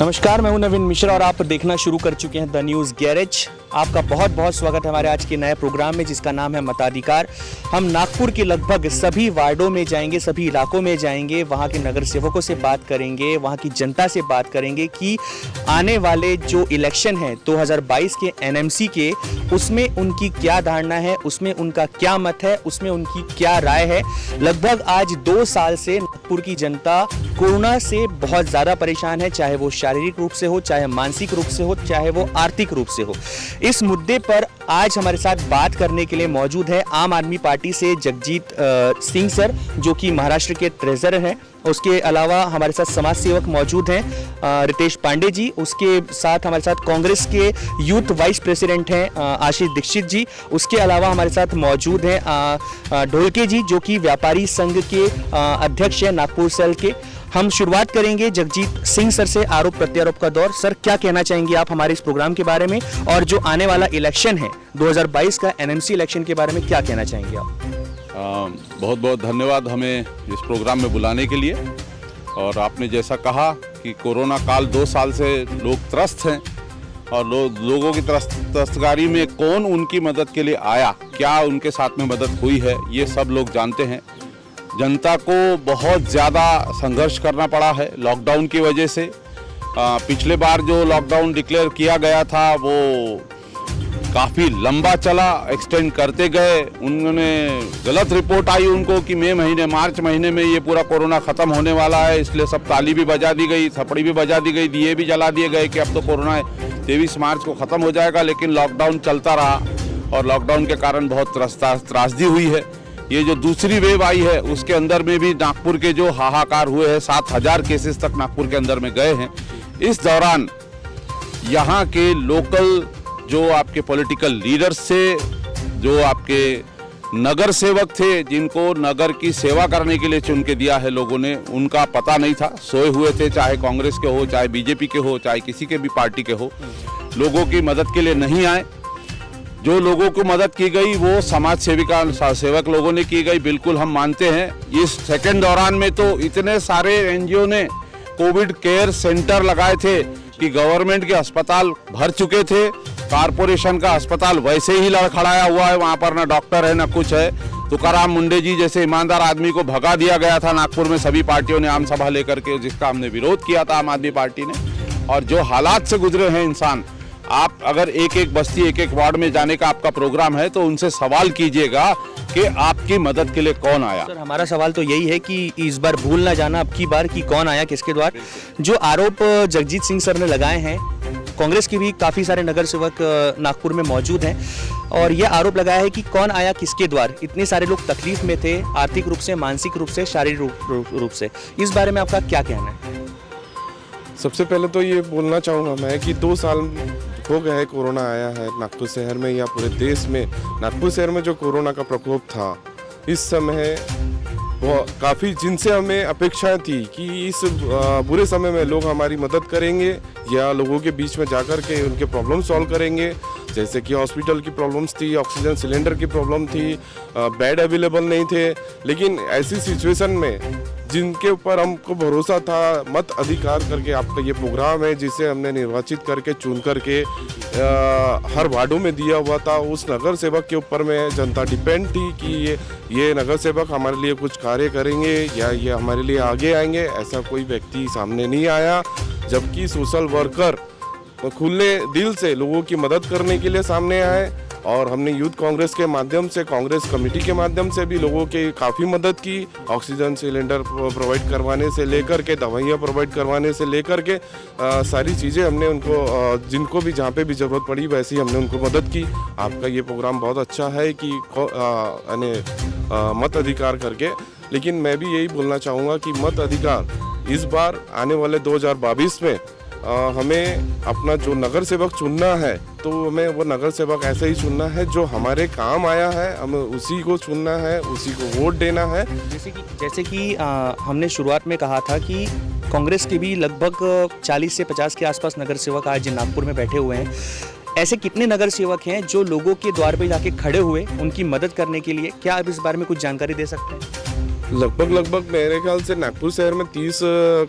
नमस्कार, मैं हूं नवीन मिश्रा और आप देखना शुरू कर चुके हैं द न्यूज़ गैरेज। आपका बहुत बहुत स्वागत है हमारे आज के नए प्रोग्राम में जिसका नाम है मताधिकार। हम नागपुर के लगभग सभी वार्डों में जाएंगे, सभी इलाकों में जाएंगे, वहां के नगर सेवकों से बात करेंगे, वहां की जनता से बात करेंगे कि आने वाले जो इलेक्शन है 2022 के एनएमसी के, उसमें उनकी क्या धारणा है, उसमें उनका क्या मत है, उसमें उनकी क्या राय है। लगभग आज 2 साल से नागपुर की जनता कोरोना से बहुत ज़्यादा परेशान है, चाहे वो शारीरिक रूप से हो, चाहे मानसिक रूप से हो, चाहे वो आर्थिक रूप से हो। इस मुद्दे पर आज हमारे साथ बात करने के लिए मौजूद है आम आदमी पार्टी से जगजीत सिंह सर, जो कि महाराष्ट्र के ट्रेजरर हैं। उसके अलावा हमारे साथ समाज सेवक मौजूद हैं रितेश पांडे जी। उसके साथ हमारे साथ कांग्रेस के यूथ वाइस प्रेसिडेंट हैं आशीष दीक्षित जी। उसके अलावा हमारे साथ मौजूद हैं ढोलके जी, जो कि व्यापारी संघ के अध्यक्ष हैं नागपुर सेल के। हम शुरुआत करेंगे जगजीत सिंह सर से, आरोप प्रत्यारोप का दौर। सर, क्या कहना चाहेंगे आप हमारे इस प्रोग्राम के बारे में, और जो आने वाला इलेक्शन है 2022 का एनएमसी इलेक्शन के बारे में क्या कहना चाहेंगे आप? बहुत बहुत धन्यवाद हमें इस प्रोग्राम में बुलाने के लिए। और आपने जैसा कहा कि कोरोना काल 2 साल से लोग त्रस्त हैं, और लोगों की त्रस्तकारी में कौन उनकी मदद के लिए आया, क्या उनके साथ में मदद हुई है, ये सब लोग जानते हैं। जनता को बहुत ज़्यादा संघर्ष करना पड़ा है लॉकडाउन की वजह से। पिछले बार जो लॉकडाउन डिक्लेयर किया गया था वो काफ़ी लंबा चला, एक्सटेंड करते गए। उन्होंने गलत रिपोर्ट आई उनको कि मार्च महीने में ये पूरा कोरोना ख़त्म होने वाला है, इसलिए सब ताली भी बजा दी गई, थपड़ी भी बजा दी गई, दिए भी जला दिए गए कि अब तो कोरोना 23 मार्च को ख़त्म हो जाएगा। लेकिन लॉकडाउन चलता रहा और लॉकडाउन के कारण बहुत त्रासदी हुई है। ये जो दूसरी वेव आई है उसके अंदर में भी नागपुर के जो हाहाकार हुए हैं, 7000 केसेस तक नागपुर के अंदर में गए हैं। इस दौरान यहाँ के लोकल जो आपके पॉलिटिकल लीडर्स थे, जो आपके नगर सेवक थे, जिनको नगर की सेवा करने के लिए चुन के दिया है लोगों ने, उनका पता नहीं था, सोए हुए थे, चाहे कांग्रेस के हो, चाहे बीजेपी के हो, चाहे किसी के भी पार्टी के हो, लोगों की मदद के लिए नहीं आए। जो लोगों को मदद की गई वो समाज सेवक लोगों ने की गई, बिल्कुल हम मानते हैं। इस सेकेंड दौरान में तो इतने सारे एनजीओ ने कोविड केयर सेंटर लगाए थे कि गवर्नमेंट के अस्पताल भर चुके थे, कारपोरेशन का अस्पताल वैसे ही लड़खड़ाया हुआ है, वहाँ पर ना डॉक्टर है ना कुछ है। तुकाराम मुंडे जी जैसे ईमानदार आदमी को भगा दिया गया था नागपुर में सभी पार्टियों ने आम सभा लेकर के, जिसका हमने विरोध किया था आम आदमी पार्टी ने। और जो हालात से गुजरे हैं इंसान, आप अगर एक एक बस्ती, एक एक वार्ड में जाने का आपका प्रोग्राम है तो उनसे सवाल कीजिएगा कि आपकी मदद के लिए कौन आया। सर, हमारा सवाल तो यही है कि इस बार भूल ना जाना अब की बार कि कौन आया किसके द्वार। जो आरोप जगजीत सिंह सर ने लगाए हैं, कांग्रेस के भी काफ़ी सारे नगर सेवक नागपुर में मौजूद हैं, और यह आरोप लगाया है कि कौन आया किसके द्वार। इतने सारे लोग तकलीफ में थे, आर्थिक रूप से, मानसिक रूप से, शारीरिक रूप से। इस बारे में आपका क्या कहना है? सबसे पहले तो ये बोलना चाहूँगा मैं कि 2 साल हो गए हैं कोरोना आया है नागपुर शहर में या पूरे देश में। नागपुर शहर में जो कोरोना का प्रकोप था इस समय, वो काफ़ी, जिनसे हमें अपेक्षाएं थी कि इस बुरे समय में लोग हमारी मदद करेंगे या लोगों के बीच में जाकर के उनके प्रॉब्लम सॉल्व करेंगे। जैसे कि हॉस्पिटल की प्रॉब्लम्स थी, ऑक्सीजन सिलेंडर की प्रॉब्लम थी, बेड अवेलेबल नहीं थे। लेकिन ऐसी सिचुएशन में जिनके ऊपर हमको भरोसा था, मत अधिकार करके आपका ये प्रोग्राम है जिसे हमने निर्वाचित करके चुन करके हर वार्डों में दिया हुआ था, उस नगर सेवक के ऊपर में जनता डिपेंड थी कि ये नगर सेवक हमारे लिए कुछ कार्य करेंगे या ये हमारे लिए आगे आएंगे। ऐसा कोई व्यक्ति सामने नहीं आया, जबकि सोशल वर्कर खुले दिल से लोगों की मदद करने के लिए सामने आए। और हमने यूथ कांग्रेस के माध्यम से, कांग्रेस कमेटी के माध्यम से भी लोगों की काफ़ी मदद की। ऑक्सीजन सिलेंडर प्रोवाइड करवाने से लेकर के, दवाइयाँ प्रोवाइड करवाने से लेकर के सारी चीज़ें हमने उनको, जिनको भी जहाँ पे भी ज़रूरत पड़ी वैसे ही हमने उनको मदद की। आपका ये प्रोग्राम बहुत अच्छा है कि यानी मत अधिकार करके। लेकिन मैं भी यही बोलना चाहूँगा कि मत अधिकार इस बार आने वाले 2022 में हमें अपना जो नगर सेवक चुनना है तो हमें वो नगर सेवक ऐसे ही चुनना है जो हमारे काम आया है, हमें उसी को चुनना है, उसी को वोट देना है। जैसे कि हमने शुरुआत में कहा था कि कांग्रेस के भी लगभग 40 से 50 के आसपास नगर सेवक आज नागपुर में बैठे हुए हैं। ऐसे कितने नगर सेवक हैं जो लोगों के द्वार पे जाके खड़े हुए उनकी मदद करने के लिए? क्या आप इस बारे में कुछ जानकारी दे सकते हैं? लगभग मेरे ख्याल से नागपुर शहर में 30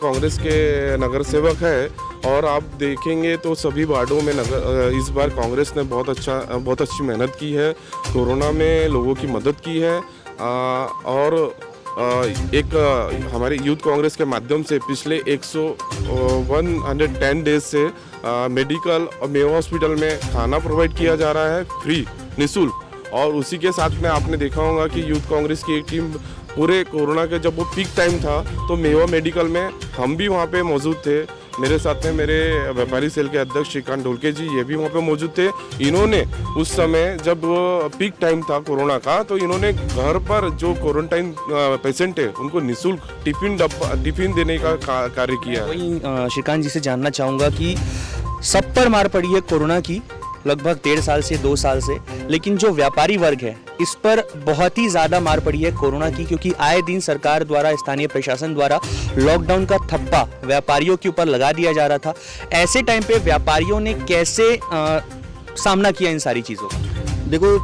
कांग्रेस के नगर सेवक है और आप देखेंगे तो सभी वार्डों में इस बार कांग्रेस ने बहुत अच्छी मेहनत की है, कोरोना में लोगों की मदद की है। और हमारे यूथ कांग्रेस के माध्यम से पिछले 110 डेज से मेडिकल और मेवा हॉस्पिटल में खाना प्रोवाइड किया जा रहा है फ्री, निःशुल्क। और उसी के साथ में आपने देखा होगा कि यूथ कांग्रेस की एक टीम पूरे कोरोना के जब वो पीक टाइम था तो मेवा मेडिकल में हम भी वहाँ पे मौजूद थे। मेरे साथ में मेरे व्यापारी सेल के अध्यक्ष श्रीकांत ढोलके जी, ये भी वहाँ पे मौजूद थे। इन्होंने उस समय जब वो पीक टाइम था कोरोना का, तो इन्होंने घर पर जो क्वारंटाइन पेशेंट है उनको निःशुल्क टिफिन देने का कार्य किया है। वही श्रीकांत जी से जानना चाहूँगा कि सब पर मार पड़ी है कोरोना की, लगभग 1.5 साल से 2 साल से, लेकिन जो व्यापारी वर्ग है इस पर बहुत ही ज़्यादा मार पड़ी है कोरोना की, क्योंकि आए दिन सरकार द्वारा, स्थानीय प्रशासन द्वारा लॉकडाउन का थप्पा व्यापारियों के ऊपर लगा दिया जा रहा था। ऐसे टाइम पे व्यापारियों ने कैसे सामना किया इन सारी चीज़ों का? देखो,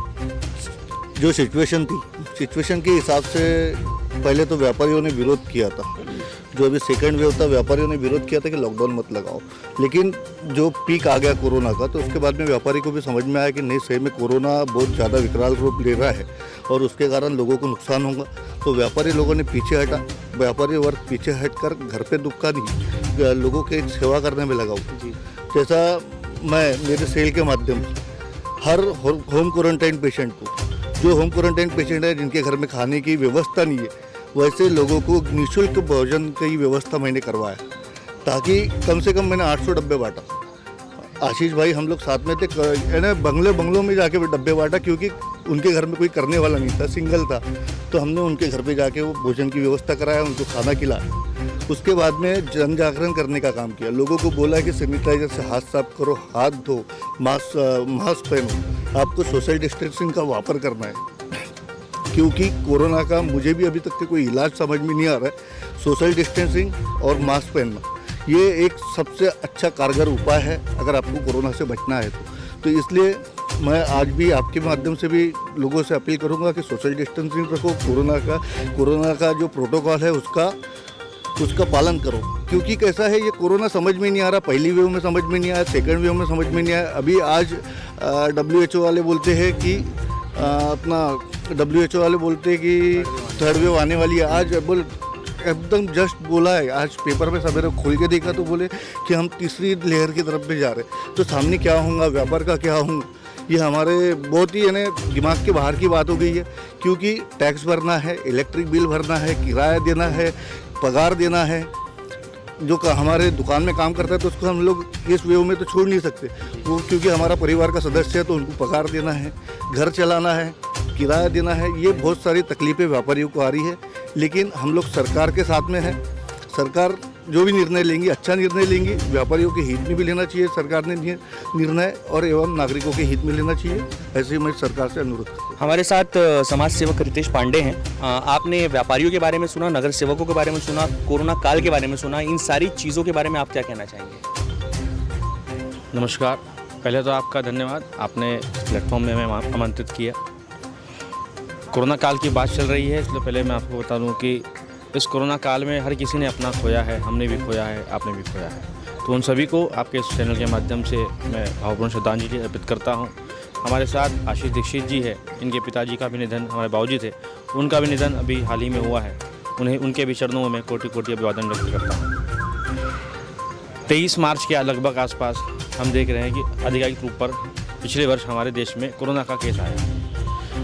जो सिचुएशन थी, सिचुएशन के हिसाब से पहले तो व्यापारियों ने विरोध किया था। जो अभी सेकंड वेव था, व्यापारियों ने विरोध किया था कि लॉकडाउन मत लगाओ। लेकिन जो पीक आ गया कोरोना का, तो उसके बाद में व्यापारी को भी समझ में आया कि नहीं, सही में कोरोना बहुत ज़्यादा विकराल रूप ले रहा है और उसके कारण लोगों को नुकसान होगा। तो व्यापारी लोगों ने पीछे हटा, व्यापारी वर्ग पीछे हटकर घर पे दुखा नहीं, लोगों की सेवा करने में लगाओ। जैसा मैं मेरे सेल के माध्यम से हर होम क्वारंटाइन पेशेंट को, जो होम क्वारंटाइन पेशेंट है जिनके घर में खाने की व्यवस्था नहीं है, वैसे लोगों को निःशुल्क भोजन की व्यवस्था मैंने करवाया, ताकि कम से कम मैंने 800 डब्बे बांटा। आशीष भाई हम लोग साथ में थे, यानी बंगलों में जाके डब्बे बांटा, क्योंकि उनके घर में कोई करने वाला नहीं था, सिंगल था। तो हमने उनके घर पे जाके वो भोजन की व्यवस्था कराया, उनको खाना खिलाया। उसके बाद में जन जागरण करने का काम किया, लोगों को बोला कि सैनिटाइजर से हाथ साफ करो, हाथ धो, मास्क पहनो, आपको सोशल डिस्टेंसिंग का वापर करना है, क्योंकि कोरोना का मुझे भी अभी तक के कोई इलाज समझ में नहीं आ रहा है। सोशल डिस्टेंसिंग और मास्क पहनना ये एक सबसे अच्छा कारगर उपाय है अगर आपको कोरोना से बचना है तो इसलिए मैं आज भी आपके माध्यम से भी लोगों से अपील करूंगा कि सोशल डिस्टेंसिंग रखो, कोरोना का जो प्रोटोकॉल है उसका पालन करो। क्योंकि कैसा है, ये कोरोना समझ में नहीं आ रहा, पहली वेव में समझ में नहीं आया, सेकेंड वेव में समझ में नहीं आया। अभी आज WHO वाले बोलते हैं कि WHO वाले बोलते हैं कि थर्ड वेव आने वाली है। आज बोल एकदम जस्ट बोला है, आज पेपर में सवेरे खोल के देखा तो बोले कि हम तीसरी लहर की तरफ भी जा रहे हैं। तो सामने क्या होगा, व्यापार का क्या होगा, ये हमारे बहुत ही यानी दिमाग के बाहर की बात हो गई है। क्योंकि टैक्स भरना है, इलेक्ट्रिक बिल भरना है, किराया देना है, पगार देना है। जो हमारे दुकान में काम करता है तो उसको हम लोग इस वेव में तो छोड़ नहीं सकते, वो क्योंकि हमारा परिवार का सदस्य है तो उनको पगार देना है, घर चलाना है, किराया देना है। ये बहुत सारी तकलीफ़ें व्यापारियों को आ रही है। लेकिन हम लोग सरकार के साथ में हैं, सरकार जो भी निर्णय लेंगी अच्छा निर्णय लेंगी, व्यापारियों के हित में भी लेना चाहिए सरकार ने निर्णय, और एवं नागरिकों के हित में लेना चाहिए। ऐसे ही मैं सरकार से अनुरोध करता हूँ। हमारे साथ समाज सेवक रितेश पांडे हैं। आपने व्यापारियों के बारे में सुना, नगर सेवकों के बारे में सुना, कोरोना काल के बारे में सुना, इन सारी चीज़ों के बारे में आप क्या कहना चाहेंगे? नमस्कार, पहले तो आपका धन्यवाद, आपने प्लेटफॉर्म में हमें आमंत्रित किया। कोरोना काल की बात चल रही है, इसलिए पहले मैं आपको बता दूं कि इस कोरोना काल में हर किसी ने अपना खोया है, हमने भी खोया है, आपने भी खोया है। तो उन सभी को आपके इस चैनल के माध्यम से मैं भावपूर्ण श्रद्धांजलि अर्पित करता हूं। हमारे साथ आशीष दीक्षित जी है, इनके पिताजी का भी निधन, हमारे बाबूजी थे, उनका भी निधन अभी हाल ही में हुआ है। उनके भी चरणों में मैं कोटि कोटि अभिवादन व्यक्त करता हूँ। 23 मार्च के लगभग आसपास हम देख रहे हैं कि आधिकारिक रूप पर पिछले वर्ष हमारे देश में कोरोना का केस आया।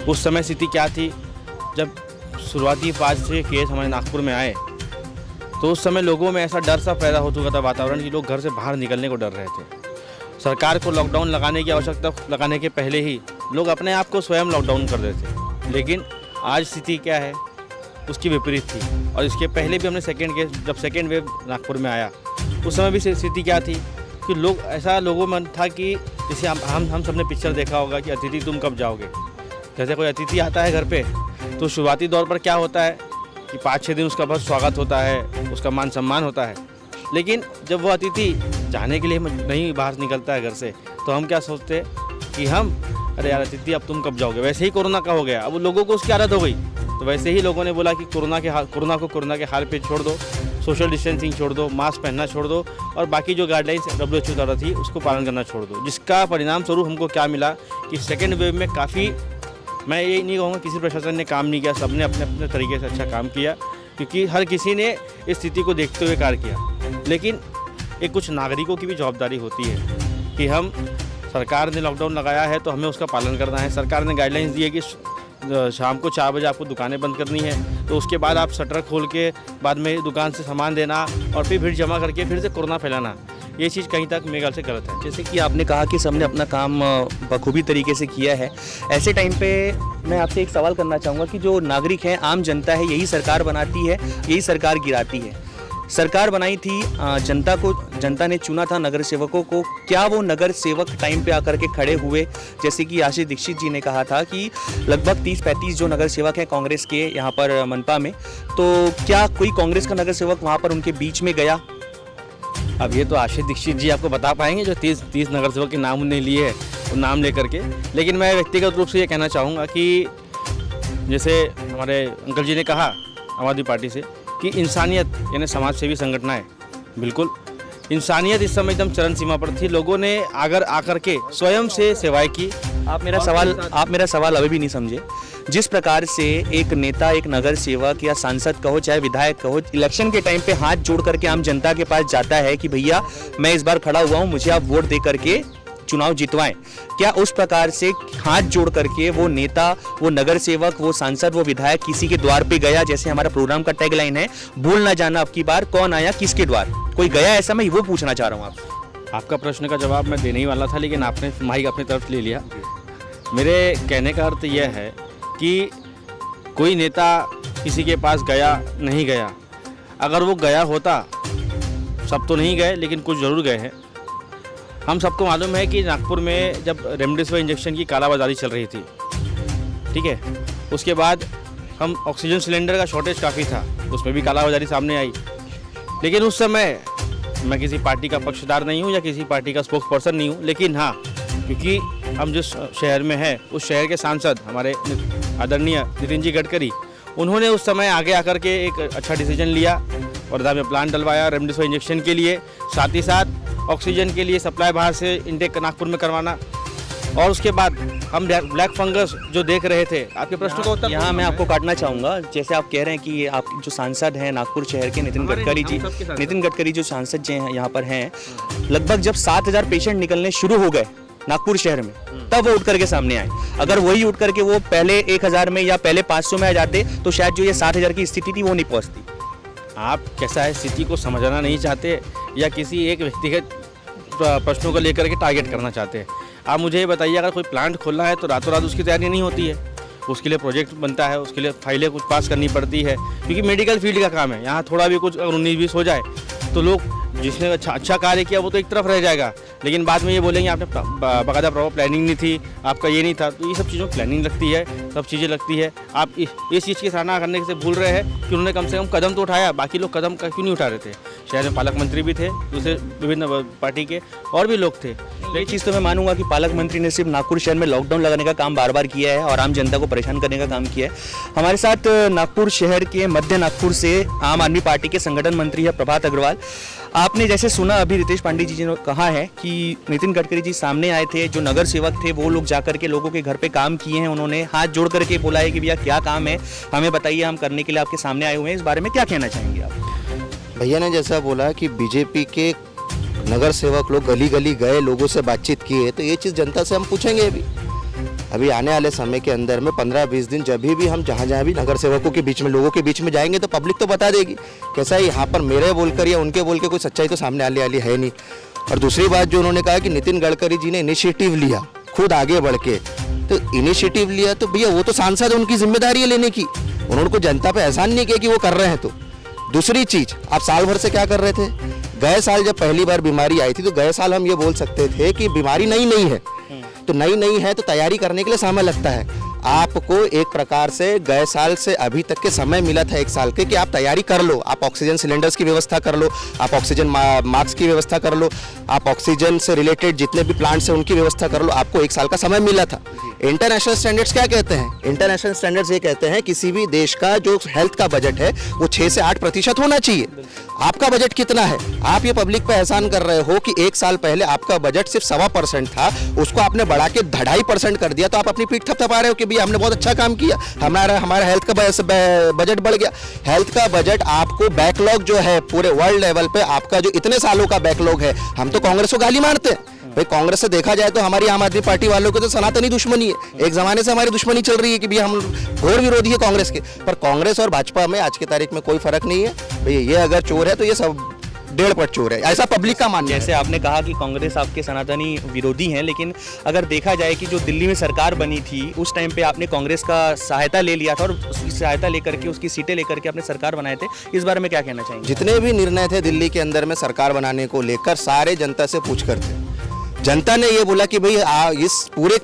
उस समय स्थिति क्या थी, जब शुरुआती 5-6 केस हमारे नागपुर में आए तो उस समय लोगों में ऐसा डर सा पैदा हो चुका था वातावरण कि लोग घर से बाहर निकलने को डर रहे थे। सरकार को लॉकडाउन लगाने की आवश्यकता लगाने के पहले ही लोग अपने आप को स्वयं लॉकडाउन कर देते थे। लेकिन आज स्थिति क्या है, उसकी विपरीत थी। और इसके पहले भी हमने जब सेकेंड वेव नागपुर में आया उस समय भी स्थिति क्या थी कि लोगों में था कि जैसे हम सबने पिक्चर देखा होगा कि अतिथि तुम कब जाओगे। जैसे कोई अतिथि आता है घर पे तो शुरुआती दौर पर क्या होता है कि 5-6 दिन उसका बहुत स्वागत होता है, उसका मान सम्मान होता है। लेकिन जब वो अतिथि जाने के लिए नहीं बाहर निकलता है घर से, तो हम क्या सोचते हैं कि अरे यार अतिथि अब तुम कब जाओगे। वैसे ही कोरोना का हो गया, अब लोगों को उसकी आदत हो गई। तो वैसे ही लोगों ने बोला कि कोरोना को कोरोना के हाल पे छोड़ दो, सोशल डिस्टेंसिंग छोड़ दो, मास्क पहनना छोड़ दो और बाकी जो गाइडलाइंस WHO द्वारा थी उसको पालन करना छोड़ दो। जिसका परिणाम स्वरूप हमको क्या मिला कि सेकेंड वेव में काफ़ी, मैं ये नहीं कहूँगा किसी प्रशासन ने काम नहीं किया, सबने अपने अपने तरीके से अच्छा काम किया, क्योंकि हर किसी ने इस स्थिति को देखते हुए कार्य किया। लेकिन एक कुछ नागरिकों की भी जवाबदारी होती है कि हम, सरकार ने लॉकडाउन लगाया है तो हमें उसका पालन करना है। सरकार ने गाइडलाइंस दी है कि शाम को 4 बजे आपको दुकानें बंद करनी है, तो उसके बाद आप शटर खोल के बाद में दुकान से सामान देना और फिर भीड़ जमा करके फिर से कोरोना फैलाना, ये चीज़ कहीं तक मेरे ख्याल से गलत है। जैसे कि आपने कहा कि सबने अपना काम बखूबी तरीके से किया है, ऐसे टाइम पे मैं आपसे एक सवाल करना चाहूँगा कि जो नागरिक हैं, आम जनता है, यही सरकार बनाती है, यही सरकार गिराती है। सरकार बनाई थी, जनता को, जनता ने चुना था नगर सेवकों को, क्या वो नगर सेवक टाइम पे आकर के खड़े हुए? जैसे कि आशीष दीक्षित जी ने कहा था कि लगभग 30-35 जो नगर सेवक हैं कांग्रेस के यहाँ पर मनपा में, तो क्या कोई कांग्रेस का नगर सेवक वहाँ पर उनके बीच में गया? अब ये तो आशीष दीक्षित जी आपको बता पाएंगे, जो 30 नगर सेवक के नाम उन्हें लिए है, वो नाम लेकर के। लेकिन मैं व्यक्तिगत रूप से ये कहना चाहूँगा कि जैसे हमारे अंकल जी ने कहा आम आदमी पार्टी से कि इंसानियत यानी समाज सेवी संगठनाएं, बिल्कुल इंसानियत इस समय एकदम चरम सीमा पर थी। लोगों ने आकर के स्वयं से सेवाएं की। आप मेरा सवाल अभी भी नहीं समझे। जिस प्रकार से एक नेता, एक नगर सेवक या सांसद कहो चाहे विधायक कहो, इलेक्शन के टाइम पे हाथ जोड़ करके आम जनता के पास जाता है कि भैया मैं इस बार खड़ा हुआ हूँ, मुझे आप वोट दे करके चुनाव जितवाएं, क्या उस प्रकार से हाथ जोड़ करके वो नेता, वो नगर सेवक, वो सांसद, वो विधायक किसी के द्वार पे गया? जैसे हमारा प्रोग्राम का टैगलाइन है, भूल ना जाना अब की बार, कौन आया किसके द्वार, कोई गया ऐसा? मैं वो पूछना चाह रहा हूँ आपसे। आपका प्रश्न का जवाब मैं देने ही वाला था, लेकिन आपने माइक अपनी तरफ ले लिया। मेरे कहने का अर्थ यह है कि कोई नेता किसी के पास गया नहीं गया, अगर वो गया होता, सब तो नहीं गए लेकिन कुछ ज़रूर गए हैं। हम सबको मालूम है कि नागपुर में जब रेमडेसिविर इंजेक्शन की कालाबाजारी चल रही थी, ठीक है, उसके बाद हम ऑक्सीजन सिलेंडर का शॉर्टेज काफ़ी था, उसमें भी कालाबाजारी सामने आई। लेकिन उस समय मैं किसी पार्टी का पक्षधर नहीं हूँ या किसी पार्टी का स्पोक्स पर्सन नहीं हूँ, लेकिन हाँ, क्योंकि हम जिस शहर में हैं उस शहर के सांसद हमारे आदरणीय नितिन जी गडकरी, उन्होंने उस समय आगे आकर के एक अच्छा डिसीजन लिया, वर्धा में प्लांट डलवाया रेमडेसिविर इंजेक्शन के लिए, साथ ही साथ ऑक्सीजन के लिए सप्लाई बाहर से इंटेक नागपुर में करवाना। और उसके बाद हम ब्लैक फंगस जो देख रहे थे, आपके प्रश्न का उत्तर यहाँ मैं आपको काटना चाहूँगा। जैसे आप कह रहे हैं कि आप जो सांसद हैं नागपुर शहर के नितिन गडकरी जो सांसद जी यहाँ पर हैं, लगभग जब 7,000 पेशेंट निकलने शुरू हो गए नागपुर शहर में, तब वो उठ करके सामने आए। अगर वही उठ करके वो पहले 1,000 में या पहले 500 में आ जाते तो शायद जो ये 7,000 की स्थिति थी वो नहीं पहुँचती। आप कैसा है, स्थिति को समझना नहीं चाहते या किसी एक व्यक्तिगत प्रश्नों को लेकर के टारगेट करना चाहते हैं? आप मुझे ये बताइए, अगर कोई प्लांट खोलना है तो रातों रात उसकी तैयारी नहीं होती है, उसके लिए प्रोजेक्ट बनता है, उसके लिए फाइलें कुछ पास करनी पड़ती है, क्योंकि मेडिकल फील्ड का काम है। यहाँ थोड़ा भी कुछ अगर 19-20 हो जाए तो लोग, जिसने अच्छा कार्य किया वो तो एक तरफ रह जाएगा, लेकिन बाद में ये बोलेंगे आपने बाकायदा प्रॉपर प्लानिंग नहीं थी, आपका ये नहीं था। तो ये सब चीज़ों की प्लानिंग लगती है, सब चीज़ें लगती है। आप इस चीज़ की सराहना करने से भूल रहे हैं कि उन्होंने कम से कम कदम तो उठाया, बाकी लोग कदम क्यों नहीं उठा रहे थे? शहर में पालक मंत्री भी थे, दूसरे विभिन्न पार्टी के और भी लोग थे। ये चीज़ तो मैं मानूंगा कि पालक मंत्री ने सिर्फ नागपुर शहर में लॉकडाउन लगाने का काम बार बार किया है और आम जनता को परेशान करने का काम किया है। हमारे साथ नागपुर शहर के मध्य नागपुर से आम आदमी पार्टी के संगठन मंत्री है प्रभात अग्रवाल। आपने जैसे सुना अभी रितेश पांडे जी ने कहा है कि नितिन गडकरी जी सामने आए थे, जो नगर सेवक थे वो लोग जाकर के लोगों के घर पे काम किए हैं, उन्होंने हाथ जोड़ करके बोला है कि भैया क्या काम है हमें बताइए, हम करने के लिए आपके सामने आए हुए हैं। इस बारे में क्या कहना चाहेंगे आप? भैया ने जैसा बोला कि बीजेपी के नगर सेवक लोग गली गली गए, लोगों से बातचीत किए, तो ये चीज़ जनता से हम पूछेंगे। अभी आने वाले समय के अंदर में 15-20 दिन जब भी हम जहाँ भी नगर सेवकों के बीच में, लोगों के बीच में जाएंगे तो पब्लिक तो बता देगी कैसा है यहाँ पर मेरे बोलकर या उनके बोल के कोई सच्चाई तो सामने आने वाली है नहीं। और दूसरी बात जो उन्होंने कहा कि नितिन गडकरी जी ने इनिशिएटिव लिया, खुद आगे बढ़ के, तो इनिशिएटिव लिया तो भैया वो तो सांसद है, उनकी जिम्मेदारी है लेने की। उन्होंने को जनता पे एहसान नहीं किया कि वो कर रहे हैं। तो दूसरी चीज़, आप साल भर से क्या कर रहे थे? गए साल जब पहली बार बीमारी आई थी तो गए साल हम ये बोल सकते थे कि बीमारी नई नहीं है, तो नई है तो तैयारी करने के लिए समय लगता है। आपको एक प्रकार से गए साल से अभी तक के समय मिला था 1 साल के कि आप तैयारी कर लो, आप ऑक्सीजन सिलेंडर्स की व्यवस्था कर लो, आप ऑक्सीजन मास्क की व्यवस्था कर लो, आप ऑक्सीजन से रिलेटेड जितने भी प्लांट्स हैं उनकी व्यवस्था कर लो। आपको 1 साल का समय मिला था। इंटरनेशनल स्टैंडर्ड्स क्या कहते हैं? इंटरनेशनल स्टैंडर्ड्स ये कहते हैं किसी भी देश का जो हेल्थ का बजट है वो 6 से 8% होना चाहिए। आपका बजट कितना है? आप ये पब्लिक पे एहसान कर रहे हो कि 1 साल पहले आपका बजट सिर्फ 1.25% था, उसको आपने बढ़ा के 2.5% कर दिया, तो आप अपनी पीठ थपथपा रहे हो कि भाई हमने बहुत अच्छा काम किया, हमारा हेल्थ का बजट बढ़ गया। हेल्थ का बजट आपको बैकलॉग जो है पूरे वर्ल्ड लेवल पे, आपका जो इतने सालों का बैकलॉग है, हम तो कांग्रेस को गाली मारते हैं भाई। कांग्रेस से देखा जाए तो हमारी आम आदमी पार्टी वालों को तो सनातनी दुश्मनी है, एक जमाने से हमारी दुश्मनी चल रही है कि भाई हम घोर विरोधी है कांग्रेस के। पर कांग्रेस और भाजपा में आज की तारीख में कोई फर्क नहीं है भाई। ये अगर चोर है तो ये सब 1.5 चोर है, ऐसा पब्लिक का मानना है। जैसे आपने कहा कि कांग्रेस आपके सनातनी विरोधी हैं, लेकिन अगर देखा जाए कि जो दिल्ली में सरकार बनी थी उस टाइम पे आपने कांग्रेस का सहायता ले लिया था और उसकी सहायता लेकर के, उसकी सीटें लेकर के आपने सरकार बनाए थे, इस बारे में क्या कहना चाहेंगे? जितने भी निर्णय थे दिल्ली के अंदर में सरकार बनाने को लेकर, सारे जनता से पूछ कर थे। जनता ने ये बोला कि भाई इस पूरे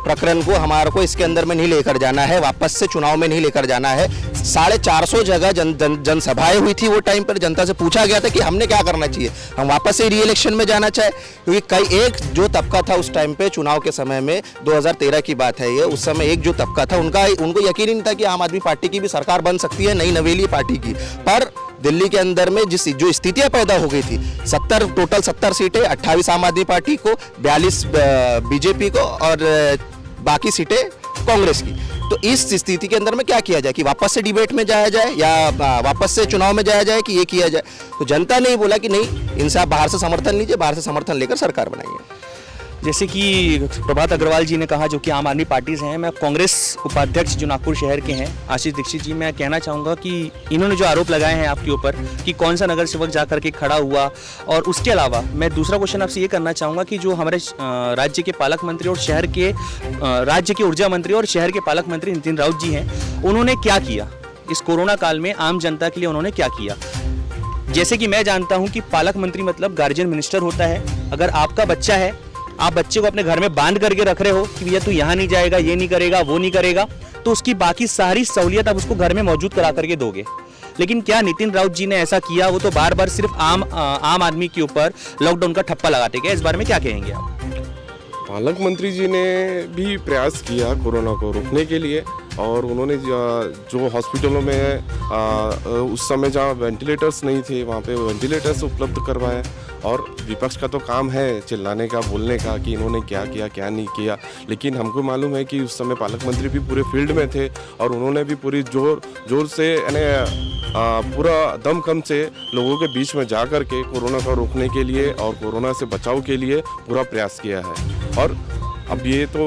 प्रकरण को हमारे को इसके अंदर में नहीं लेकर जाना है, वापस से चुनाव में नहीं लेकर जाना है। 450 जगह जनसभाएं हुई थी वो टाइम पर, जनता से पूछा गया था कि हमने क्या करना चाहिए, हम वापस से री इलेक्शन में जाना चाहे। क्योंकि एक जो तबका था उस टाइम पे चुनाव के समय में, 2013 की बात है ये, उस समय एक जो तबका था उनको यकीन ही नहीं था कि आम आदमी पार्टी की भी सरकार बन सकती है, नई नवेली पार्टी की। पर दिल्ली के अंदर में जो स्थितियां पैदा हो गई थी, टोटल 70 सीटें 28 आम आदमी पार्टी को, 42 बीजेपी को और बाकी सीटें कांग्रेस की। तो इस स्थिति के अंदर में क्या किया जाए कि वापस से डिबेट में जाया जाए या वापस से चुनाव में जाया जाए कि ये किया जाए? तो जनता ने बोला कि नहीं, इनसे आप बाहर से समर्थन लीजिए, बाहर से समर्थन लेकर सरकार बनाइए। जैसे कि प्रभात अग्रवाल जी ने कहा, जो कि आम आदमी पार्टी से हैं, मैं कांग्रेस उपाध्यक्ष जो नागपुर शहर के हैं आशीष दीक्षित जी, मैं कहना चाहूँगा कि इन्होंने जो आरोप लगाए हैं आपके ऊपर कि कौन सा नगर सेवक जा करके खड़ा हुआ, और उसके अलावा मैं दूसरा क्वेश्चन आपसे ये करना चाहूँगा कि जो हमारे राज्य के पालक मंत्री और शहर के राज्य के ऊर्जा मंत्री और शहर के पालक मंत्री नितिन राउत जी हैं, उन्होंने क्या किया इस कोरोना काल में आम जनता के लिए, उन्होंने क्या किया? जैसे कि मैं जानता हूँ कि पालक मंत्री मतलब गार्जियन मिनिस्टर होता है। अगर आपका बच्चा है, आप बच्चे को अपने घर में बांध करके रख रहे हो कि भैया तू यहाँ नहीं जाएगा, ये नहीं करेगा, वो नहीं करेगा, तो उसकी बाकी सारी सहूलियत आप उसको घर में मौजूद करा करके दोगे। लेकिन क्या नितिन राउत जी ने ऐसा किया? वो तो बार बार सिर्फ आम आदमी के ऊपर लॉकडाउन का ठप्पा लगाते गए। इस बारे में क्या कहेंगे आप? पालक मंत्री जी ने भी प्रयास किया कोरोना को रोकने के लिए, और उन्होंने जो हॉस्पिटलों में उस समय जहाँ वेंटिलेटर्स नहीं थे वहाँ पे वेंटिलेटर्स उपलब्ध करवाए। और विपक्ष का तो काम है चिल्लाने का, बोलने का कि इन्होंने क्या किया क्या नहीं किया, लेकिन हमको मालूम है कि उस समय पालक मंत्री भी पूरे फील्ड में थे और उन्होंने भी पूरी जोर से यानी पूरा दमखम से लोगों के बीच में जा कर के कोरोना को रोकने के लिए और कोरोना से बचाव के लिए पूरा प्रयास किया है। और अब ये तो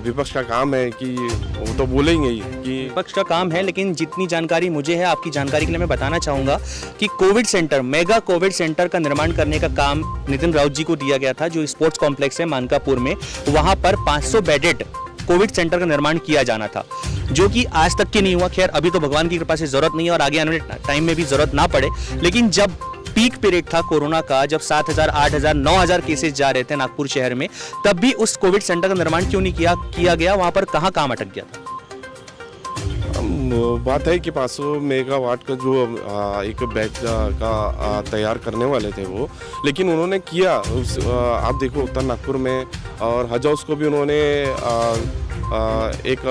विपक्ष का काम है कि वो तो बोलेंगे ही कि विपक्ष का काम है, लेकिन जितनी जानकारी मुझे है, आपकी जानकारी के लिए मैं बताना चाहूँगा कि Covid centre, mega Covid centre का निर्माण करने का काम नितिन राउत जी को दिया गया था, जो स्पोर्ट्स कॉम्प्लेक्स है मानकापुर में, वहाँ पर 500 बेडेड कोविड सेंटर का निर्माण किया जाना था, जो कि आज तक के नहीं हुआ। खैर, अभी तो भगवान की कृपा से जरूरत नहीं है और आगे आने वाले टाइम में भी जरूरत ना पड़े, लेकिन जब पीक पीरियड था कोरोना का, जब 7,000, 8,000, 9,000 केसेस जा रहे थे नागपुर शहर में, तब भी उस कोविड सेंटर का निर्माण क्यों नहीं किया गया? वहां पर कहां काम अटक गया था? बात है कि 500 मेगावाट का जो एक बेड का तैयार करने वाले थे वो, लेकिन उन्होंने किया आप देखो उत्तर नागपुर में और हज हाउस को भी उन्होंने एक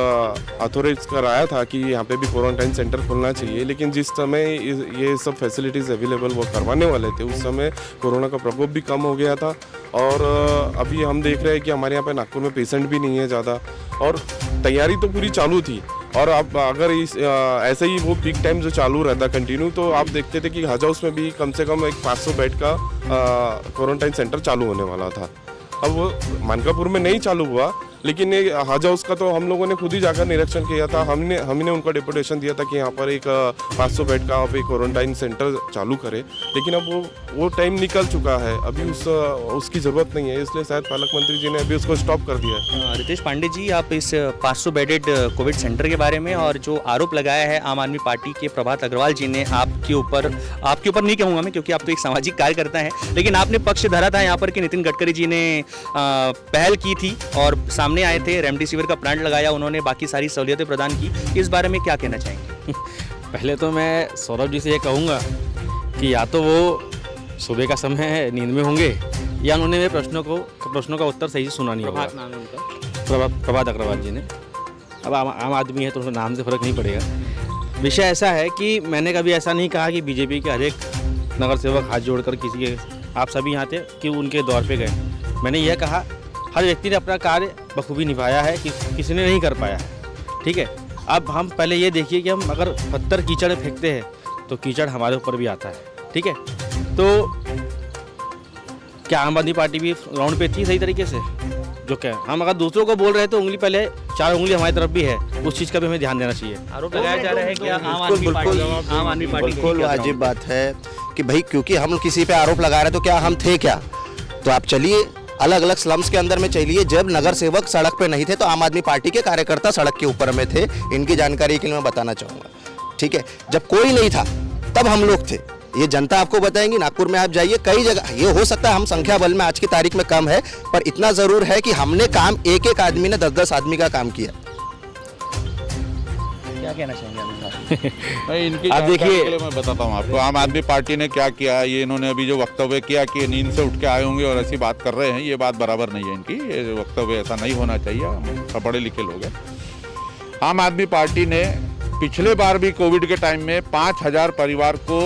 अथॉराइज कराया था कि यहाँ पे भी क्वारंटाइन सेंटर खोलना चाहिए, लेकिन जिस समय ये सब फैसिलिटीज़ अवेलेबल वो करवाने वाले थे उस समय कोरोना का प्रकोप भी कम हो गया था। और अभी हम देख रहे हैं कि हमारे यहाँ पे नागपुर में पेशेंट भी नहीं है ज़्यादा, और तैयारी तो पूरी चालू थी। और अब अगर ऐसे ही वो पीक टाइम जो चालू रहता कंटिन्यू, तो आप देखते थे कि हज हाउस में भी कम से कम एक 500 बेड का क्वारंटाइन सेंटर चालू होने वाला था। अब वो मानकापुर में नहीं चालू हुआ, लेकिन ये हज हाउस का तो हम लोगों ने खुद ही जाकर निरीक्षण किया था। हमने उनका डेपुटेशन दिया था कि यहाँ पर एक 500 बेड का आप एक क्वारंटाइन सेंटर चालू करें, लेकिन अब वो टाइम निकल चुका है, अभी उसकी ज़रूरत नहीं है, इसलिए शायद पालक मंत्री जी ने अभी उसको स्टॉप कर दिया है। रितेश पांडे जी, आप इस 500 बेडेड कोविड सेंटर के बारे में और जो आरोप लगाया है आम आदमी पार्टी के प्रभात अग्रवाल जी ने आपके ऊपर नहीं कहूँगा मैं, क्योंकि आप तो एक सामाजिक कार्यकर्ता हैं, लेकिन आपने पक्ष धरा था यहाँ पर कि नितिन गडकरी जी ने पहल की थी और सामने आए थे, रेमडेसिविर का प्लांट लगाया उन्होंने, बाकी सारी सहूलियतें प्रदान की। इस बारे में क्या कहना चाहेंगे? पहले तो मैं सौरभ जी से ये कहूँगा कि या तो वो सुबह का समय है, नींद में होंगे, या उन्होंने मेरे प्रश्नों का उत्तर सही से सुना नहीं होगा। प्रभात अग्रवाल जी ने। अब आम आदमी है तो उनका नाम से फ़र्क नहीं पड़ेगा। विषय ऐसा है कि मैंने कभी ऐसा नहीं कहा कि बीजेपी के हर एक नगर सेवक हाथ जोड़कर किसी के, आप सभी यहाँ थे कि उनके दौर पे गए। मैंने यह कहा हर व्यक्ति ने अपना कार्य बखूबी निभाया है, किसी ने नहीं कर पाया है, ठीक है। अब हम पहले ये देखिए कि हम अगर पत्थर कीचड़ फेंकते हैं तो कीचड़ हमारे ऊपर भी आता है, ठीक है। तो क्या आम आदमी पार्टी भी ग्राउंड पे थी सही तरीके से? जो क्या हम अगर दूसरों को बोल रहे हैं तो उंगली पहले 4 उंगली हमारी तरफ भी है, उस चीज़ का भी हमें ध्यान देना चाहिए। आरोप लगाया जा रहा है कि आम आदमी पार्टी बिल्कुल वाजिब बात है कि भाई क्योंकि हम किसी पे आरोप लगा रहे हैं तो क्या हम थे क्या? तो आप चलिए अलग अलग स्लम्स के अंदर में चलिए, जब नगर सेवक सड़क पे नहीं थे तो आम आदमी पार्टी के कार्यकर्ता सड़क के ऊपर में थे। इनकी जानकारी के लिए मैं बताना चाहूँगा, ठीक है। जब कोई नहीं था तब हम लोग थे, ये जनता आपको बताएंगी। नागपुर में आप जाइए, कई जगह ये हो सकता है हम संख्या बल में आज की तारीख में कम है, पर इतना ज़रूर है कि हमने काम एक एक आदमी ने 10-10 आदमी का काम किया। क्या कहना चाहेंगे आप? नहीं, इनकी आप देखिए- जानकारी के लिए मैं बताता हूँ आपको आम आदमी पार्टी ने क्या किया। ये इन्होंने अभी जो वक्तव्य किया कि नींद से उठ के आए होंगे और ऐसी बात कर रहे हैं, ये बात बराबर नहीं है इनकी। ये वक्तव्य ऐसा नहीं होना चाहिए, हम सब पढ़े लिखे लोग हैं। आम आदमी पार्टी ने पिछले बार भी कोविड के टाइम में 5000 परिवार को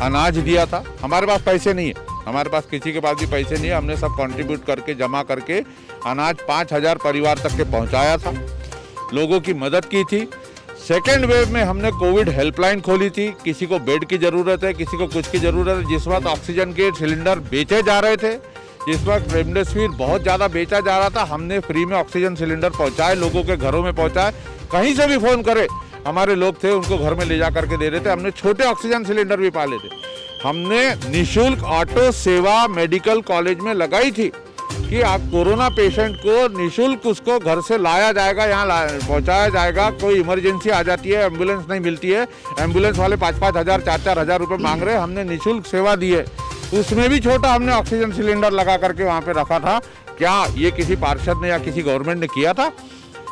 अनाज दिया था। हमारे पास पैसे नहीं है, हमारे पास किसी के पास भी पैसे नहीं है, हमने सब कंट्रीब्यूट करके जमा करके अनाज 5000 परिवार तक के पहुंचाया था, लोगों की मदद की थी। सेकेंड वेव में हमने कोविड हेल्पलाइन खोली थी, किसी को बेड की ज़रूरत है, किसी को कुछ की ज़रूरत है। जिस वक्त ऑक्सीजन के सिलेंडर बेचे जा रहे थे, जिस वक्त रेमडेसिविर बहुत ज़्यादा बेचा जा रहा था, हमने फ्री में ऑक्सीजन सिलेंडर पहुंचाए, लोगों के घरों में पहुंचाए। कहीं से भी फ़ोन करे, हमारे लोग थे उनको घर में ले जा करके दे रहे थे। हमने छोटे ऑक्सीजन सिलेंडर भी पाले थे। हमने निःशुल्क ऑटो सेवा मेडिकल कॉलेज में लगाई थी कि आप कोरोना पेशेंट को निःशुल्क उसको घर से लाया जाएगा, यहाँ पहुँचाया जाएगा। कोई इमरजेंसी आ जाती है, एम्बुलेंस नहीं मिलती है, एम्बुलेंस वाले 5-5 हज़ार 4-4 हज़ार रुपये मांग रहे हैं, हमने निःशुल्क सेवा दी है। उसमें भी छोटा हमने ऑक्सीजन सिलेंडर लगा करके वहाँ पे रखा था। क्या ये किसी पार्षद ने या किसी गवर्नमेंट ने किया था?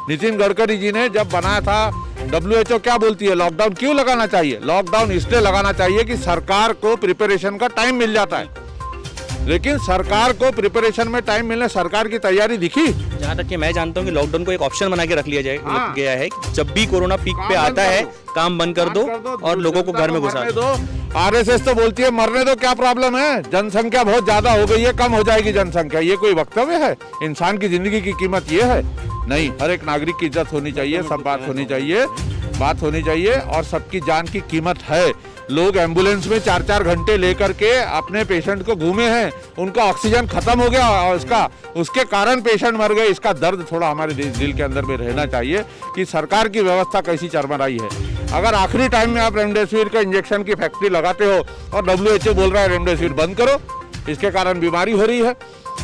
नितिन गडकरी जी ने जब बनाया था, WHO क्या बोलती है, लॉकडाउन क्यों लगाना चाहिए? लॉकडाउन इसलिए लगाना चाहिए कि सरकार को प्रिपरेशन का टाइम मिल जाता है। लेकिन सरकार को प्रिपरेशन में टाइम मिलने, सरकार की तैयारी दिखी? जहाँ तक कि मैं जानता हूँ कि लॉकडाउन को एक ऑप्शन बना के रख लिया हाँ। गया है कि जब भी कोरोना पीक पे आता है काम बंद कर दो और लोगों को घर में घुसा दो। RSS तो बोलती है मरने दो, क्या प्रॉब्लम है? जनसंख्या बहुत ज्यादा हो गई है, कम हो जाएगी जनसंख्या। ये कोई वक्तव्य है? इंसान की जिंदगी की कीमत ये है? नहीं, हर एक नागरिक की इज्जत होनी चाहिए, सब बात होनी चाहिए और सबकी जान की कीमत है। लोग एम्बुलेंस में 4-4 घंटे लेकर के अपने पेशेंट को घूमे हैं, उनका ऑक्सीजन खत्म हो गया और उसके कारण पेशेंट मर गए। इसका दर्द थोड़ा हमारे दिल के अंदर में रहना चाहिए कि सरकार की व्यवस्था कैसी चरमराई है। अगर आखिरी टाइम में आप रेमडेसिविर का इंजेक्शन की फैक्ट्री लगाते हो और WHO बोल रहा है रेमडेसिविर बंद करो, इसके कारण बीमारी हो रही है,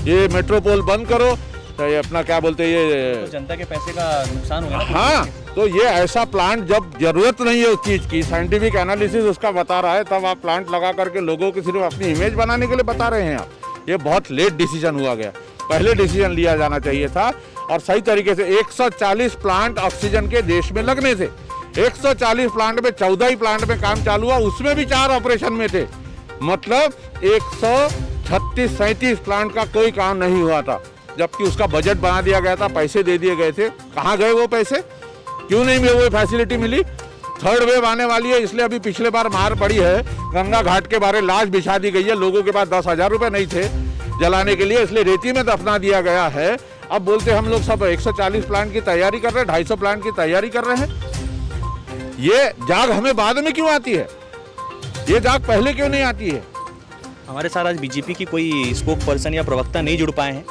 ये मेट्रोपोल बंद करो, तो ये अपना क्या बोलते हैं, ये तो जनता के पैसे का नुकसान होगा। हाँ, तो ये ऐसा प्लांट जब जरूरत नहीं है उस चीज़ की, साइंटिफिक एनालिसिस उसका बता रहा है, तब आप प्लांट लगा करके लोगों को सिर्फ अपनी इमेज बनाने के लिए बता रहे हैं आप। ये बहुत लेट डिसीजन हुआ गया, पहले डिसीजन लिया जाना चाहिए था और सही तरीके से। 140 प्लांट ऑक्सीजन के देश में लगने थे, 140 प्लांट में 14 ही प्लांट में काम चालू हुआ, उसमें भी 4 ऑपरेशन में थे। मतलब 136-37 प्लांट का कोई काम नहीं हुआ था, जबकि उसका बजट बना दिया गया था, पैसे दे दिए गए थे। कहाँ गए वो पैसे? क्यों नहीं वो फैसिलिटी मिली? थर्ड वेव आने वाली है, इसलिए अभी पिछले बार मार पड़ी है। गंगा घाट के बारे लाश बिछा दी गई है, लोगों के पास 10,000 रुपये नहीं थे जलाने के लिए, इसलिए रेती में दफना दिया गया है। अब बोलते हम लोग सब 140 प्लांट की तैयारी कर रहे हैं, 250 प्लांट की तैयारी कर रहे हैं। ये जाग हमें बाद में क्यों आती है? ये जाग पहले क्यों नहीं आती है? हमारे साथ आज बीजेपी की कोई स्पोक पर्सन या प्रवक्ता नहीं जुड़ पाए हैं।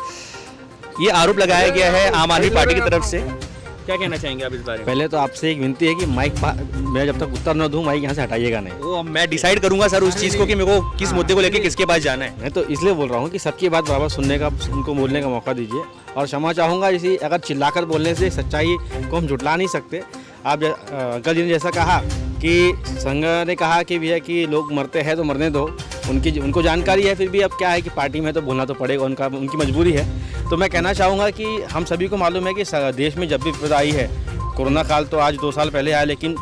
ये आरोप लगाया गया है आम आदमी पार्टी की तरफ से। क्या कहना चाहेंगे आप इस बारे में? पहले तो आपसे एक विनती है कि माइक मैं जब तक उत्तर न दूं, माइक यहाँ से हटाइएगा नहीं। वो मैं डिसाइड करूंगा सर उस चीज़ को कि मेरे को किस मुद्दे को लेके किसके पास जाना है। मैं तो इसलिए बोल रहा हूँ कि सबकी बात बराबर सुनने का, उनको बोलने का मौका दीजिए। और क्षमा चाहूँगा, इसी अगर चिल्लाकर बोलने से सच्चाई को हम झुटला नहीं सकते। आप अंकल जी ने जैसा कहा कि संघ ने कहा कि भैया कि लोग मरते हैं तो मरने दो, उनको जानकारी है, फिर भी अब क्या है कि पार्टी में तो बोलना तो पड़ेगा, उनकी मजबूरी है। तो मैं कहना चाहूँगा कि हम सभी को मालूम है कि देश में जब भी विपदा आई है, कोरोना काल तो आज 2 साल पहले आया, लेकिन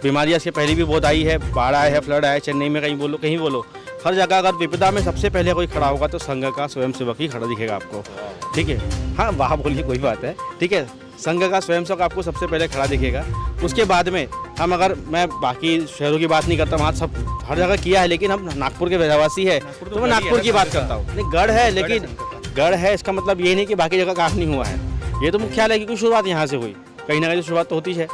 बीमारियाँ इसके पहले भी बहुत आई है, बाढ़ आया है, फ्लड आया है, चेन्नई में कहीं बोलो हर जगह अगर विपदा में सबसे पहले कोई खड़ा होगा तो संघ का स्वयंसेवक ही खड़ा दिखेगा आपको, ठीक है। हाँ, वाह बोलिए, कोई बात है, ठीक है। संघ का स्वयंसेवक आपको सबसे पहले खड़ा दिखेगा। उसके बाद में हम, अगर मैं बाकी शहरों की बात नहीं करता, वहाँ सब हर जगह किया है, लेकिन हम नागपुर के रहवासी है तो मैं नागपुर की बात करता हूँ। नहीं, गढ़ है, लेकिन गढ़ है इसका मतलब ये नहीं कि बाकी जगह काम नहीं हुआ है। ये तो मुख्यालय की शुरुआत यहाँ से हुई, कहीं ना कहीं शुरुआत तो होती है।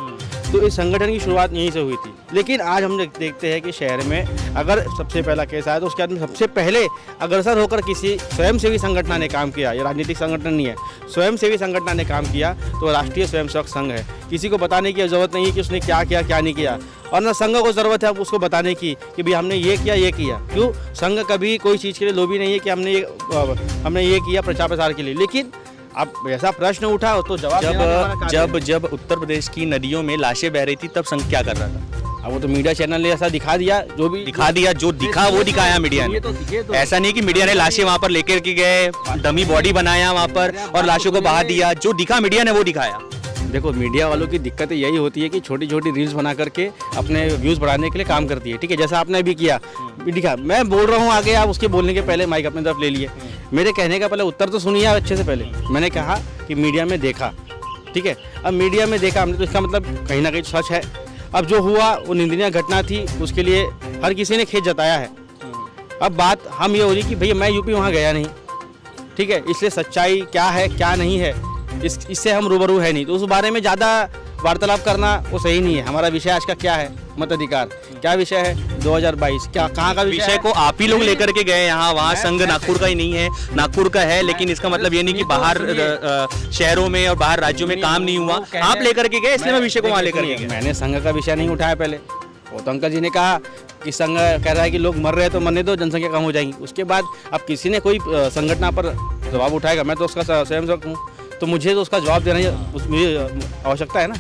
तो इस संगठन की शुरुआत यहीं से हुई थी। लेकिन आज हम देखते हैं कि शहर में अगर सबसे पहला केस आया तो उसके बाद में सबसे पहले अग्रसर होकर किसी स्वयंसेवी संगठन ने काम किया। ये राजनीतिक संगठन नहीं है, स्वयंसेवी संगठन ने काम किया तो राष्ट्रीय स्वयंसेवक संघ है। किसी को बताने की जरूरत नहीं है कि उसने क्या किया क्या नहीं किया, और ना संघ को ज़रूरत है उसको बताने की कि भाई हमने ये किया। क्यों? संघ कभी कोई चीज़ के लिए लोभी नहीं है कि हमने ये किया प्रचार प्रसार के लिए। लेकिन अब ऐसा प्रश्न उठा तो जवाब जब उत्तर प्रदेश की नदियों में लाशें बह रही थी तब संघ क्या कर रहा था? अब वो तो मीडिया चैनल ने ऐसा दिखा दिया, जो दिखा वो दिखाया मीडिया ने। ऐसा नहीं कि मीडिया ने लाशें वहाँ पर लेकर के गए, डमी बॉडी बनाया वहाँ पर और लाशों को बहा दिया। जो दिखा मीडिया ने वो दिखाया। देखो, मीडिया वालों की दिक्कत यही होती है कि छोटी छोटी रील्स बना करके अपने व्यूज़ बढ़ाने के लिए काम करती है, ठीक है। जैसा आपने अभी किया, दिखा, मैं बोल रहा हूँ आगे, आप उसके बोलने के पहले माइक अपनी तरफ ले लिए। मेरे कहने का पहले उत्तर तो सुनिए अच्छे से। पहले मैंने कहा कि मीडिया में देखा, ठीक है। अब मीडिया में देखा हमने तो इसका मतलब कहीं ना कहीं सच है। अब जो हुआ वो निंदनीय घटना थी, उसके लिए हर किसी ने खेद जताया है। अब बात हम ये हो रही कि भैया मैं यूपी वहाँ गया नहीं, ठीक है, इसलिए सच्चाई क्या है क्या नहीं है इससे हम रूबरू है नहीं, तो उस बारे में ज़्यादा वार्तालाप करना वो सही नहीं है। हमारा विषय आज का क्या है? मताधिकार। क्या विषय है? 2022 क्या कहाँ का विषय को आप ही लोग लेकर के गए यहाँ वहाँ। संघ नागपुर का ही नहीं है, नागपुर का है, लेकिन इसका मतलब ये नहीं कि बाहर शहरों में और बाहर राज्यों में काम नहीं हुआ। आप लेकर के गए, इसलिए मैं विषय को वहाँ लेकर के गया। मैंने संघ का विषय नहीं उठाया पहले। वो तो अंकल जी ने कहा कि संघ कह रहा है कि लोग मर रहे हैं तो मरने दो, जनसंख्या कम हो जाएगी। उसके बाद अब किसी ने कोई संगठन पर जवाब उठाएगा, मैं तो उसका स्वयंसेवक हूँ, तो मुझे तो उसका जवाब देना उसमें आवश्यकता है ना।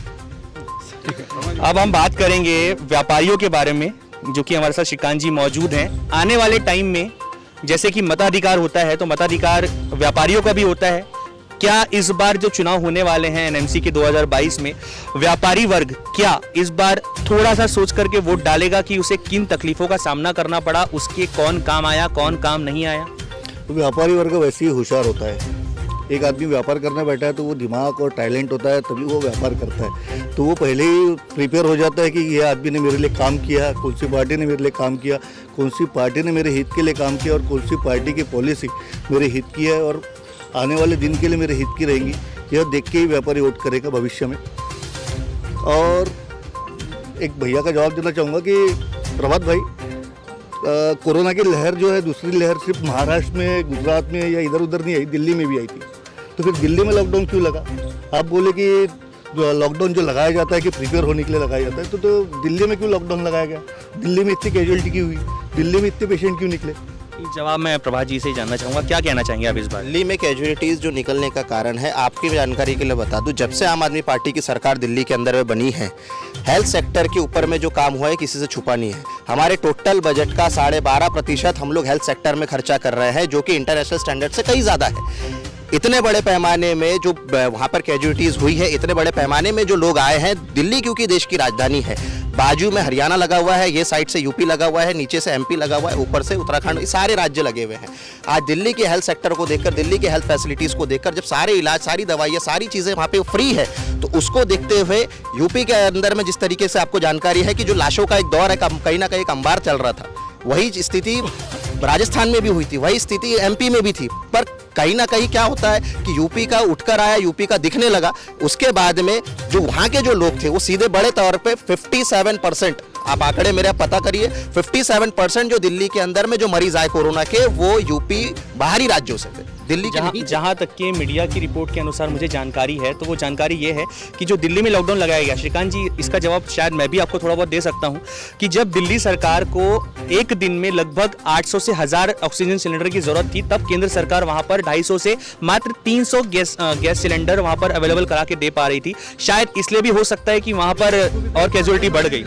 अब हम बात करेंगे व्यापारियों के बारे में, जो कि हमारे साथ श्रीकांत जी मौजूद हैं। आने वाले टाइम में जैसे कि मताधिकार होता है तो मताधिकार व्यापारियों का भी होता है। क्या इस बार जो चुनाव होने वाले हैं एनएमसी के 2022 में, व्यापारी वर्ग क्या इस बार थोड़ा सा सोच करके वोट डालेगा कि उसे किन तकलीफों का सामना करना पड़ा, उसके कौन काम आया कौन काम नहीं आया? तो व्यापारी वर्ग वैसे ही होशियार होता है। एक आदमी व्यापार करने बैठा है तो वो दिमाग और टैलेंट होता है, तभी वो व्यापार करता है। तो वो पहले ही प्रिपेयर हो जाता है कि ये आदमी ने मेरे लिए काम किया, कौन सी पार्टी ने मेरे लिए काम किया, कौन सी पार्टी ने मेरे हित के लिए काम किया और कौन सी पार्टी की पॉलिसी मेरे हित की है और आने वाले दिन के लिए मेरे हित की रहेंगी, यह देख के ही व्यापारी वोट करेगा भविष्य में। और एक भैया का जवाब देना चाहूँगा कि प्रभात भाई, कोरोना की लहर जो है, दूसरी लहर सिर्फ महाराष्ट्र में, गुजरात में या इधर उधर नहीं आई, दिल्ली में भी आई थी। तो फिर दिल्ली में लॉकडाउन क्यों लगा? आप बोले कि लॉकडाउन जो लगाया जाता है कि प्रिपेयर होने के लिए लगाया जाता है, तो दिल्ली में क्यों लॉकडाउन लगाया गया? दिल्ली में इतनी कैजुअलिटी क्यों हुई? दिल्ली में इतने पेशेंट क्यों निकले? जवाब मैं प्रभात जी से ही जानना चाहूँगा, क्या कहना चाहेंगे आप इस बार? दिल्ली में कैजुअलिटीज़ जो निकलने का कारण है, आपकी जानकारी के लिए बता दूं, जब से आम आदमी पार्टी की सरकार दिल्ली के अंदर में बनी है, हेल्थ सेक्टर के ऊपर में जो काम हुआ है किसी से छुपा नहीं है। हमारे टोटल बजट का 12.5% हम लोग हेल्थ सेक्टर में खर्चा कर रहे हैं, जो कि इंटरनेशनल स्टैंडर्ड से कहीं ज़्यादा है। इतने बड़े पैमाने में जो वहाँ पर कैजुअलिटीज़ हुई है, इतने बड़े पैमाने में जो लोग आए हैं, दिल्ली क्योंकि देश की राजधानी है, बाजू में हरियाणा लगा हुआ है, ये साइड से यूपी लगा हुआ है, नीचे से एमपी लगा हुआ है, ऊपर से उत्तराखंड, ये सारे राज्य लगे हुए हैं। आज दिल्ली के हेल्थ सेक्टर को देखकर, दिल्ली के हेल्थ फैसिलिटीज़ को देखकर, जब सारे इलाज, सारी दवाइयाँ, सारी चीज़ें वहाँ पे फ्री है, तो उसको देखते हुए यूपी के अंदर में जिस तरीके से आपको जानकारी है कि जो लाशों का एक दौर है, कहीं ना कहीं एक अंबार चल रहा था, वही स्थिति राजस्थान में भी हुई थी, वही स्थिति एमपी में भी थी। पर कहीं ना कहीं क्या होता है कि यूपी का उठकर आया, यूपी का दिखने लगा, उसके बाद में जो वहाँ के जो लोग थे वो सीधे बड़े तौर पे 57%, आप आंकड़े मेरा पता करिए, 57% जो दिल्ली के अंदर में जो मरीज आए कोरोना के, वो यूपी बाहरी राज्यों से थे, दिल्ली के। जहाँ तक कि मीडिया की रिपोर्ट के अनुसार मुझे जानकारी है, तो वो जानकारी ये है कि जो दिल्ली में लॉकडाउन लगाया गया, श्रीकांत जी इसका जवाब शायद मैं भी आपको थोड़ा बहुत दे सकता हूँ, कि जब दिल्ली सरकार को एक दिन में लगभग 800 से 1000 ऑक्सीजन सिलेंडर की जरूरत थी, तब केंद्र सरकार वहाँ पर 250 से मात्र 300 गैस सिलेंडर वहाँ पर अवेलेबल करा के दे पा रही थी। शायद इसलिए भी हो सकता है कि वहाँ पर और कैजुअलिटी बढ़ गई।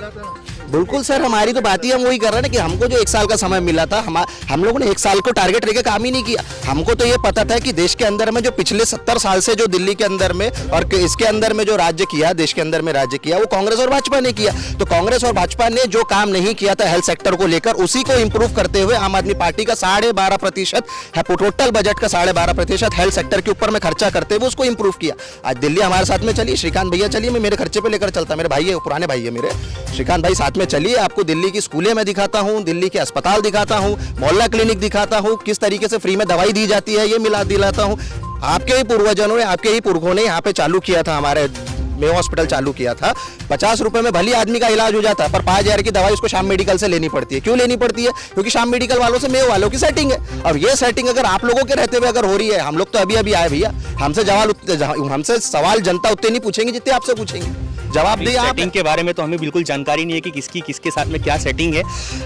बिल्कुल सर, हमारी तो बात ही हम वही कर रहे हैं ना कि हमको जो 1 साल का समय मिला था, हम लोगों ने 1 साल को टारगेट लेके काम ही नहीं किया। हमको तो ये पता था कि देश के अंदर में जो पिछले 70 साल से जो दिल्ली के अंदर में और इसके अंदर में जो राज्य किया, देश के अंदर में राज्य किया, वो कांग्रेस और भाजपा ने किया। तो कांग्रेस और भाजपा ने जो काम नहीं किया था हेल्थ सेक्टर को लेकर, उसी को इंप्रूव करते हुए आम आदमी पार्टी का 12.5% है, टोटल बजट का 12.5% हेल्थ सेक्टर के ऊपर में खर्चा करते हुए उसको इंप्रूव किया। आज दिल्ली हमारे साथ में चलिए, श्रीकांत भैया चलिए, मैं मेरे खर्चे पे लेकर चलता, मेरे भाई है, पुराने भाई है मेरे, श्रीकांत भाई साथ में चलिए, आपको दिल्ली की स्कूलें मैं दिखाता हूँ, दिल्ली के अस्पताल दिखाता हूँ, मोहल्ला क्लिनिक दिखाता हूँ, किस तरीके से फ्री में दवाई दी जाती है ये मिला दिलाता हूँ। आपके ही पूर्वजों ने, आपके ही पुरखों ने यहाँ पे चालू किया था, हमारे मेयो हॉस्पिटल चालू किया था। 50 रुपए में भली आदमी का इलाज हो जाता है, पर 5000 की दवाई उसको श्याम मेडिकल से लेनी पड़ती है। क्यों लेनी पड़ती है? क्योंकि श्याम मेडिकल वालों से मेयो वालों की सेटिंग है। और ये सेटिंग अगर आप लोगों के रहते हुए अगर हो रही है, हम लोग तो अभी अभी आए भैया, हमसे सवाल जनता उतने नहीं पूछेंगे जितने आपसे पूछेंगे। जवाब दिए आप। सेटिंग के बारे में तो हमें बिल्कुल जानकारी नहीं है कि किसकी किसके साथ में क्या सेटिंग है।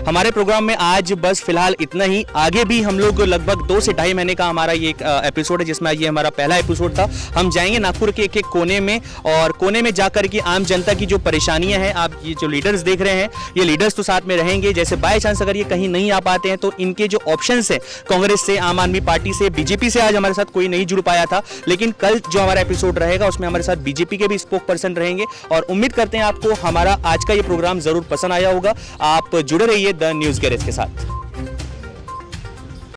हमारे प्रोग्राम में आज बस फिलहाल इतना ही। आगे भी हम लोग लगभग 2 से ढाई महीने का हमारा ये एक एपिसोड है, जिसमें ये हमारा पहला एपिसोड था। हम जाएंगे नागपुर के एक एक कोने में, और कोने में जाकर के आम जनता की जो परेशानियां हैं, आप ये जो लीडर्स देख रहे हैं, ये लीडर्स तो साथ में रहेंगे। जैसे बाय चांस अगर ये कहीं नहीं आ पाते हैं तो इनके जो ऑप्शंस है, कांग्रेस से, आम आदमी पार्टी से, बीजेपी से आज हमारे साथ कोई नहीं जुड़ पाया था, लेकिन कल जो हमारा एपिसोड रहेगा उसमें हमारे साथ बीजेपी के भी स्पोक पर्सन रहेंगे। और उम्मीद करते हैं आपको हमारा आज का ये प्रोग्राम जरूर पसंद आया होगा। आप जुड़े रहिए द न्यूज़ गैरेज के साथ।